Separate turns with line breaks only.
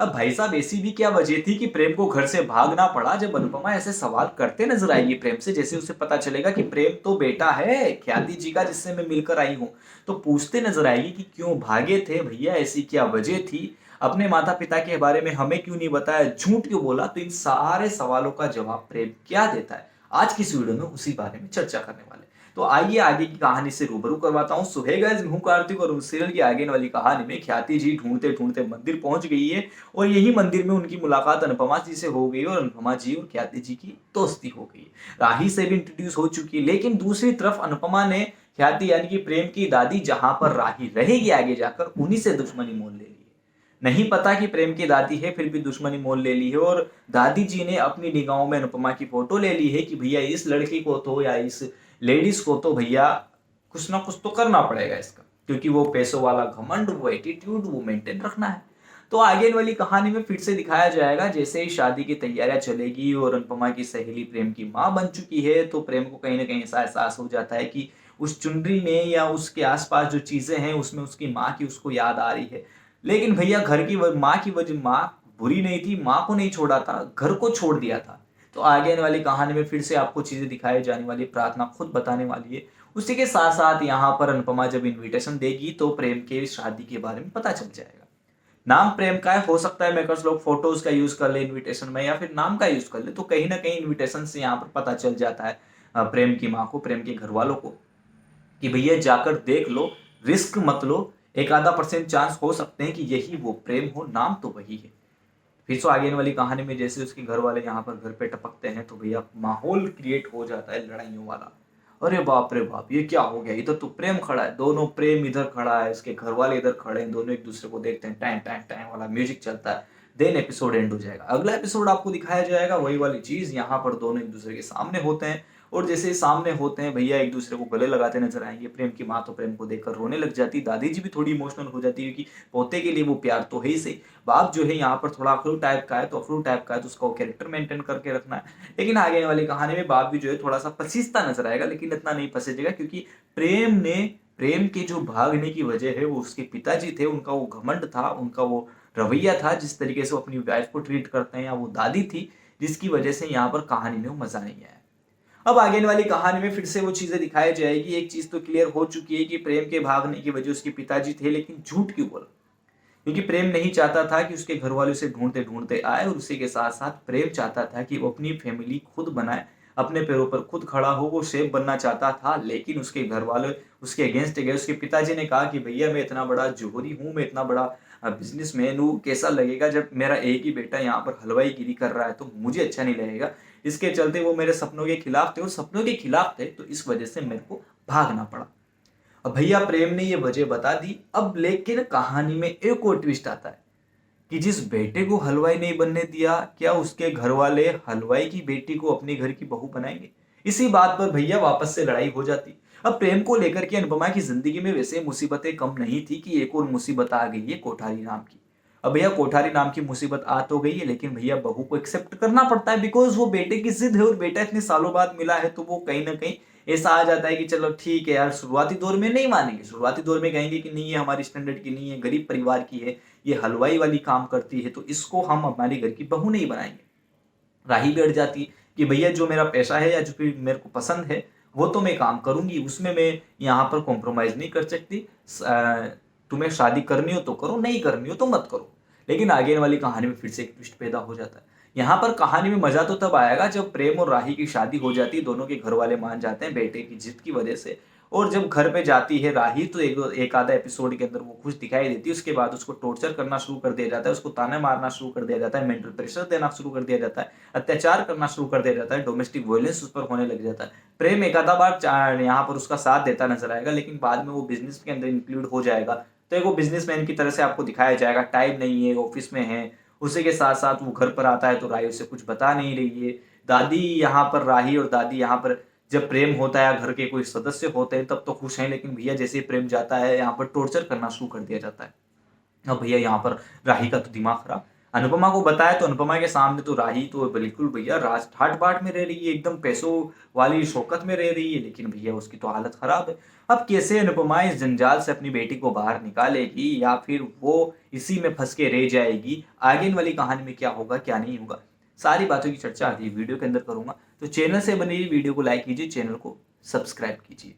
अब भाई साहब ऐसी भी क्या वजह थी कि प्रेम को घर से भागना पड़ा? जब अनुपमा ऐसे सवाल करते नजर आएगी प्रेम से, जैसे उसे पता चलेगा कि प्रेम तो बेटा है ख्याति जी का जिससे मैं मिलकर आई हूँ, तो पूछते नजर आएगी कि क्यों भागे थे भैया, ऐसी क्या वजह थी, अपने माता पिता के बारे में हमें क्यों नहीं बताया, झूठ क्यों बोला? तो इन सारे सवालों का जवाब प्रेम क्या देता है, आज की इस वीडियो में उसी बारे में चर्चा करने वाले हैं। तो आइए आगे की कहानी से रूबरू करवाता हूँ। सो हे गाइस, मैं हूं कार्तिक और उस सीरियल की आगे वाली कहानी में ख्याति जी ढूंढते ढूंढते मंदिर पहुंच गई है और यही मंदिर में उनकी मुलाकात अनुपमा जी से हो गई और अनुपमा जी और ख्याति जी की दोस्ती हो गई। राही से भी इंट्रोड्यूस हो चुकी है, लेकिन दूसरी तरफ अनुपमा ने ख्याति यानी कि प्रेम की दादी जहां पर राही रहेगी आगे जाकर, उन्हीं से दुश्मनी मोल ले ली है। नहीं पता कि प्रेम की दादी है, फिर भी दुश्मनी मोल ले ली है और दादी जी ने अपनी निगाहों में अनुपमा की फोटो ले ली है कि भैया इस लड़की को तो या इस लेडीज को तो भैया कुछ ना कुछ तो करना पड़ेगा इसका, क्योंकि वो पैसों वाला घमंड, वो एटीट्यूड वो मेंटेन रखना है। तो आगे वाली कहानी में फिर से दिखाया जाएगा जैसे ही शादी की तैयारियां चलेगी और अनुपमा की सहेली प्रेम की माँ बन चुकी है, तो प्रेम को कहीं ना कहीं ऐसा एहसास हो जाता है कि उस चुनरी में या उसके आसपास जो चीजें हैं उसमें उसकी माँ की उसको याद आ रही है। लेकिन भैया घर की माँ की वजह, माँ बुरी नहीं थी, माँ को नहीं छोड़ा था, घर को छोड़ दिया था। तो आगे आने वाली कहानी में फिर से आपको चीजें दिखाई जाने वाली, प्रार्थना खुद बताने वाली है। उसी के साथ साथ यहाँ पर अनुपमा जब इनविटेशन देगी तो प्रेम के शादी के बारे में पता चल जाएगा। नाम प्रेम का है, हो सकता है मेकर्स लोग फोटोज का यूज कर ले इनविटेशन में या फिर नाम का यूज कर ले, तो कहीं ना कहीं इनविटेशन से यहाँ पर पता चल जाता है प्रेम की माँ को, प्रेम के घर वालों को, कि भैया जाकर देख लो, रिस्क मत लो, एक आधा परसेंट चांस हो सकते हैं कि यही वो प्रेम हो, नाम तो वही है। फिर तो आगे वाली कहानी में जैसे उसके घर वाले यहाँ पर घर पे टपकते हैं तो भैया माहौल क्रिएट हो जाता है लड़ाइयों वाला। अरे बाप रे बाप, ये क्या हो गया, इधर तो प्रेम खड़ा है, दोनों प्रेम इधर खड़ा है, इसके घर वाले इधर खड़े हैं, दोनों एक दूसरे को देखते हैं, टैं टैं टैं वाला म्यूजिक चलता है। देन एपिसोड एंड हो जाएगा, अगला एपिसोड आपको दिखाया जाएगा वही वाली चीज, यहाँ पर दोनों एक दूसरे के सामने होते हैं और जैसे ही सामने होते हैं भैया एक दूसरे को गले लगाते नजर आएंगे। प्रेम की माँ तो प्रेम को देखकर रोने लग जाती, दादी जी भी थोड़ी इमोशनल हो जाती है कि पोते के लिए वो प्यार तो है ही सही। बाप जो है यहाँ पर थोड़ा अखरू टाइप का है, तो अखरू टाइप का है तो उसका वो कैरेक्टर मेंटेन करके रखना है। लेकिन आगे वाली कहानी में बाप भी जो है थोड़ा सा पसीजता नजर आएगा, लेकिन इतना नहीं पसीजेगा क्योंकि प्रेम के जो भागने की वजह है वो उसके पिताजी थे, उनका वो घमंड था, उनका वो रवैया था, जिस तरीके से वो अपनी वाइफ को ट्रीट करते हैं, या वो दादी थी जिसकी वजह से यहाँ पर कहानी में वो मजा नहीं आया। अब आगे वाली कहानी में फिर से वो चीजें दिखाई जाएगी। एक चीज तो क्लियर हो चुकी है कि प्रेम के भागने की वजह उसके पिताजी थे, लेकिन झूठ क्यों बोला? क्योंकि प्रेम नहीं चाहता था कि उसके घर वाले उसे ढूंढते ढूंढते आए, और उसी के साथ साथ प्रेम चाहता था कि वो अपनी फैमिली खुद बनाए, अपने पैरों पर खुद खड़ा हो, वो शेफ बनना चाहता था। लेकिन उसके घर वाले उसके अगेंस्ट गए। उसके पिताजी ने कहा कि भैया मैं इतना बड़ा जोहरी हूँ, मैं इतना बड़ा बिजनेसमैन हूँ, कैसा लगेगा जब मेरा एक ही बेटा यहाँ पर हलवाई गिरी कर रहा है, तो मुझे अच्छा नहीं लगेगा। इसके चलते वो मेरे सपनों के खिलाफ थे, और सपनों के खिलाफ थे तो इस वजह से मेरे को भागना पड़ा। अब भैया प्रेम ने ये वजह बता दी। अब लेकिन कहानी में एक और ट्विस्ट आता है कि जिस बेटे को हलवाई नहीं बनने दिया, क्या उसके घर वाले हलवाई की बेटी को अपने घर की बहू बनाएंगे? इसी बात पर भैया वापस से लड़ाई हो जाती। अब प्रेम को लेकर के अनुपमा की जिंदगी में वैसे मुसीबतें कम नहीं थी कि एक और मुसीबत आ गई है कोठारी नाम की। अब भैया कोठारी नाम की मुसीबत आ तो गई है, लेकिन भैया बहू को एक्सेप्ट करना पड़ता है, बिकॉज वो बेटे की जिद है और बेटा इतने सालों बाद मिला है, तो वो कहीं ना कहीं ऐसा आ जाता है कि चलो ठीक है यार। शुरुआती दौर में नहीं मानेंगे, शुरुआती दौर में कहेंगे कि नहीं ये हमारी स्टैंडर्ड की नहीं है, गरीब परिवार की है, ये हलवाई वाली काम करती है, तो इसको हम हमारे घर की बहू नहीं बनाएंगे। राही बैठ जाती कि भैया जो मेरा पैसा है या जो भी मेरे को पसंद है वो तो मैं काम करूंगी, उसमें मैं यहाँ पर कॉम्प्रोमाइज नहीं कर सकती। तुम्हें शादी करनी हो तो करो, नहीं करनी हो तो मत करो। लेकिन आगे वाली कहानी में फिर से एक ट्विस्ट पैदा हो जाता है। यहाँ पर कहानी में मजा तो तब आएगा जब प्रेम और राही की शादी हो जाती है, दोनों के घर वाले मान जाते हैं बेटे की जिद की वजह से। और जब घर पे जाती है राही तो एक आधा एपिसोड के अंदर वो खुश दिखाई देती है, उसके बाद उसको टॉर्चर करना शुरू कर दिया जाता है, उसको ताने मारना शुरू कर दिया जाता है, मेंटल प्रेशर देना शुरू कर दिया जाता है, अत्याचार करना शुरू कर दिया जाता है, डोमेस्टिक वायलेंस उस पर होने लग जाता है। प्रेम एक आधा बार यहाँ पर उसका साथ देता नजर आएगा, लेकिन बाद में वो बिजनेस के अंदर इंक्लूड हो जाएगा, तो एक वो बिजनेसमैन की तरह से आपको दिखाया जाएगा। टाइम नहीं है, ऑफिस में है। उसी के साथ साथ वो घर पर आता है तो राही उसे कुछ बता नहीं रही है। दादी यहाँ पर, राही और दादी यहाँ पर, जब प्रेम होता है घर के कोई सदस्य होते हैं तब तो खुश हैं, लेकिन भैया जैसे ही प्रेम जाता है यहाँ पर टॉर्चर करना शुरू कर दिया जाता है। अब भैया यहाँ पर राही का तो दिमाग खराब। अनुपमा को बताया तो अनुपमा के सामने तो राही तो बिल्कुल भैया राज ठाट बाट में रह रही है, एकदम पैसों वाली शौकत में रह रही है, लेकिन भैया उसकी तो हालत खराब है। अब कैसे अनुपमा इस जंजाल से अपनी बेटी को बाहर निकालेगी या फिर वो इसी में फंस के रह जाएगी, आगे वाली कहानी में क्या होगा क्या नहीं होगा, सारी बातों की चर्चा अगली वीडियो के अंदर करूंगा। तो चैनल से बनी वीडियो को लाइक कीजिए, चैनल को सब्सक्राइब कीजिए।